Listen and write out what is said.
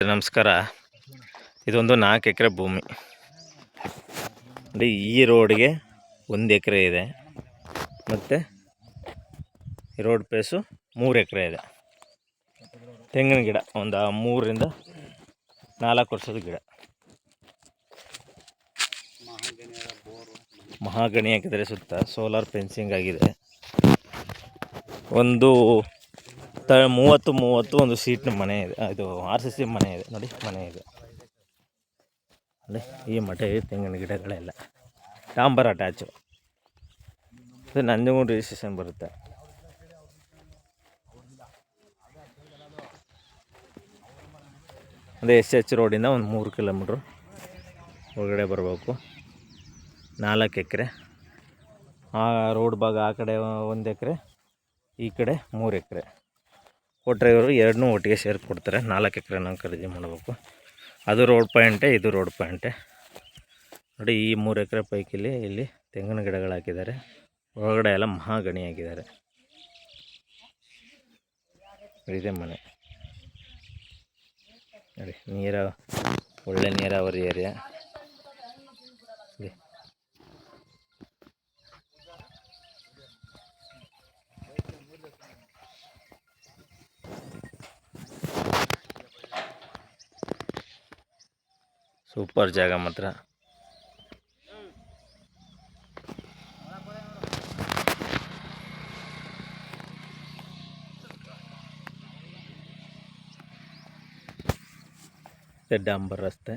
ನಮಸ್ಕಾರ. ಇದೊಂದು 4 ಎಕರೆ ಭೂಮಿ ನೋಡಿ. ಈ ರೋಡ್ಗೆ 1 ಎಕರೆ ಇದೆ, ಮತ್ತು ಈ ರೋಡ್ ಪ್ಲೇಸು 3 ಎಕರೆ ಇದೆ. ತೆಂಗಿನ ಗಿಡ ಒಂದು 3 ರಿಂದ 4 ವರ್ಷದ ಗಿಡ. ಮಹಾಗಣಿ ಹಾಕಿದರೆ ಸುತ್ತ ಸೋಲಾರ್ ಫೆನ್ಸಿಂಗ್ ಆಗಿದೆ. ಒಂದು 30 ಒಂದು ಸೀಟ್ನ ಮನೆ ಇದೆ. ಇದು RCC ಮನೆ ಇದೆ ನೋಡಿ, ಮನೆ ಇದೆ ನೋಡಿ. ಈ ಮಠ ತೆಂಗಿನ ಗಿಡಗಳೆಲ್ಲ ಡಾಂಬರ್ ಅಟ್ಯಾಚು. ಇದು ನಂಜನಗೂಡು ರಿಜಿಸ್ಟ್ರೇಷನ್ ಬರುತ್ತೆ. ಅದೇ SH ರೋಡಿಂದ ಒಂದು 3 ಕಿಲೋಮೀಟ್ರು ಒಳಗಡೆ ಬರಬೇಕು. 4 ಎಕರೆ. ಆ ರೋಡ್ ಭಾಗ ಆ ಕಡೆ 1 ಎಕರೆ, ಈ ಕಡೆ 3 ಎಕರೆ ಕೊಟ್ಟರೆ ಇವರು ಎರಡನ್ನೂ ಒಟ್ಟಿಗೆ ಸೇರಿ ಕೊಡ್ತಾರೆ. 4 ಎಕರೆ ನಾವು ಖರೀದಿ ಮಾಡಬೇಕು. ಅದು ರೋಡ್ ಪಾಯಿಂಟೇ, ಇದು ರೋಡ್ ಪಾಯಿಂಟೇ ನೋಡಿ. ಈ 3 ಎಕರೆ ಪೈಕಿಲಿ ಇಲ್ಲಿ ತೆಂಗಿನ ಗಿಡಗಳು ಹಾಕಿದ್ದಾರೆ. ಒಳಗಡೆ ಎಲ್ಲ ಮಹಾಗಣಿ ಹಾಕಿದ್ದಾರೆ. ಇದೇ ಮನೆ ನೋಡಿ. ಒಳ್ಳೆ ನೀರಾವರಿ ಏರಿಯಾ. ಸೂಪರ್ ಜಾಗ ಮಾತ್ರ. ಡಾಂಬರ್ ರಸ್ತೆ.